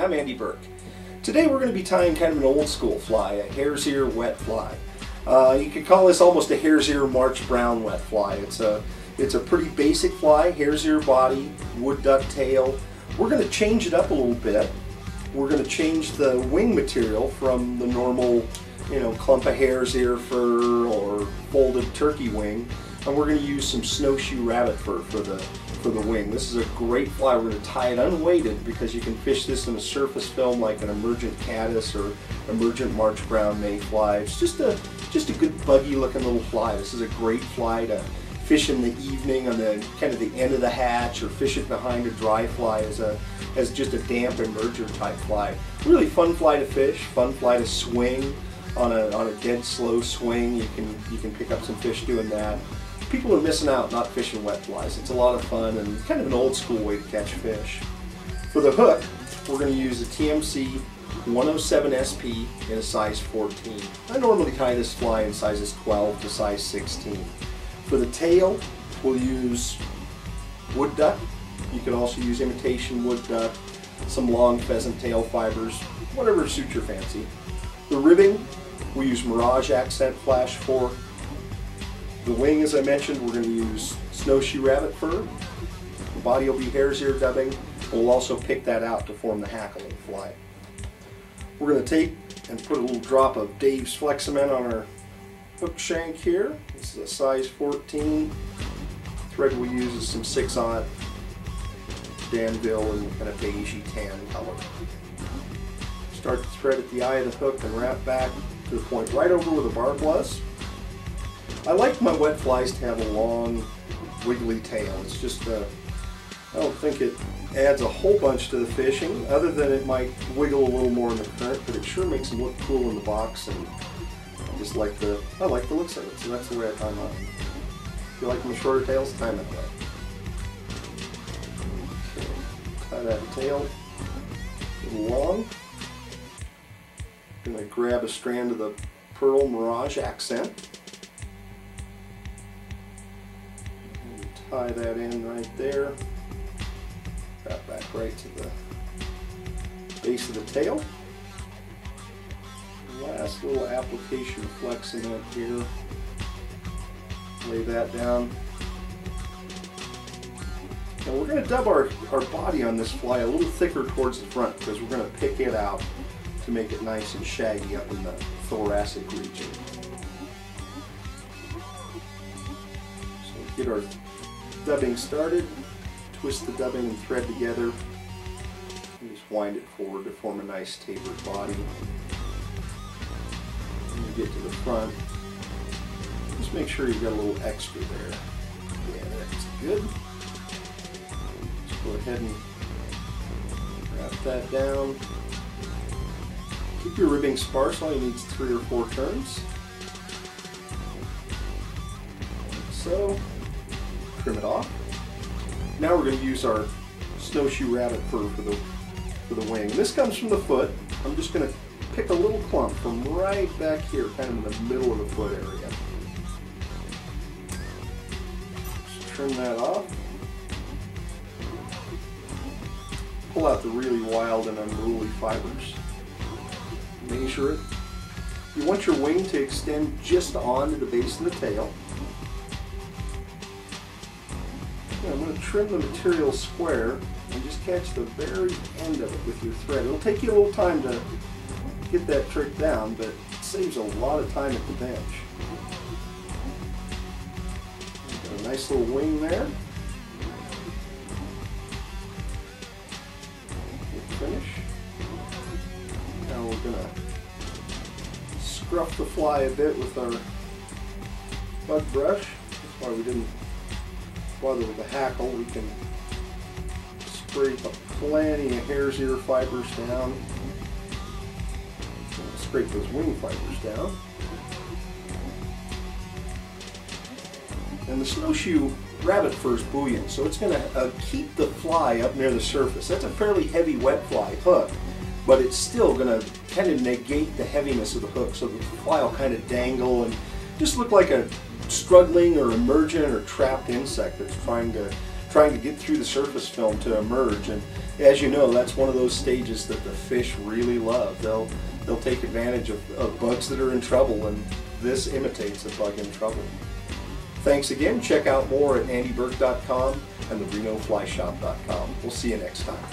I'm Andy Burke. Today we're going to be tying kind of an old school fly, a hare's ear wet fly. You could call this almost a hare's ear March brown wet fly. It's a pretty basic fly, hare's ear body, wood duck tail. We're going to change it up a little bit. We're going to change the wing material from the normal, clump of hare's ear fur or folded turkey wing, and we're going to use some snowshoe rabbit fur for the wing. This is a great fly. We're going to tie it unweighted because you can fish this in a surface film like an emergent caddis or emergent March brown mayfly. It's just a good buggy looking little fly. This is a great fly to fish in the evening on the kind of the end of the hatch, or fish it behind a dry fly as just a damp emerger type fly. Really fun fly to fish, fun fly to swing on a dead slow swing. You can pick up some fish doing that. People are missing out not fishing wet flies. It's a lot of fun and kind of an old school way to catch fish. For the hook, we're going to use a TMC 107 SP in a size 14. I normally tie this fly in sizes 12 to size 16. For the tail, we'll use wood duck. You can also use imitation wood duck, some long pheasant tail fibers, whatever suits your fancy. The ribbing, we use Mirage accent flash for. The wing, as I mentioned, we're going to use snowshoe rabbit fur. The body will be hare's ear dubbing. We'll also pick that out to form the hackle of the fly. We're going to take and put a little drop of Dave's Flex-Cement on our hook shank here. This is a size 14. Thread we use is some 6/0 Danville and kind of beigey tan color. Start the thread at the eye of the hook and wrap back to the point right over where the barb was. I like my wet flies to have a long, wiggly tail. It's just, I don't think it adds a whole bunch to the fishing, other than it might wiggle a little more in the current, but it sure makes them look cool in the box, and I like the looks of it, so that's the way I tie them up. If you like them shorter tails, tie them that way. Okay, tie that tail a little long. I'm going to grab a strand of the Pearl Mirage accent. Tie that in right there. Wrap back right to the base of the tail. Last little application of Flex-Cement here. Lay that down. And we're going to dub our body on this fly a little thicker towards the front because we're going to pick it out to make it nice and shaggy up in the thoracic region. So get our dubbing started, twist the dubbing and thread together, and just wind it forward to form a nice tapered body. When you get to the front, just make sure you've got a little extra there. Yeah, that's good. Just go ahead and wrap that down. Keep your ribbing sparse, all you need is 3 or 4 turns. Like so. Trim it off. Now we're going to use our snowshoe rabbit fur for the wing. This comes from the foot. I'm just going to pick a little clump from right back here, kind of in the middle of the foot area. Just trim that off. Pull out the really wild and unruly fibers. Measure it. You want your wing to extend just onto the base of the tail. I'm going to trim the material square and just catch the very end of it with your thread. It'll take you a little time to get that trick down, but it saves a lot of time at the bench. Got a nice little wing there. Good finish. Now we're going to scruff the fly a bit with our bug brush. That's why we didn't bother with the hackle. We can scrape plenty of hare's ear fibers down. Scrape those wing fibers down. And the snowshoe rabbit fur is buoyant, so it's going to keep the fly up near the surface. That's a fairly heavy wet fly hook, but it's still going to kind of negate the heaviness of the hook, so the fly will kind of dangle and just look like a struggling or emergent or trapped insect that's trying to trying to get through the surface film to emerge. And as you know, that's one of those stages that the fish really love. They'll take advantage of bugs that are in trouble, and this imitates a bug in trouble. Thanks again. Check out more at andyburk.com and therenoflyshop.com. We'll see you next time.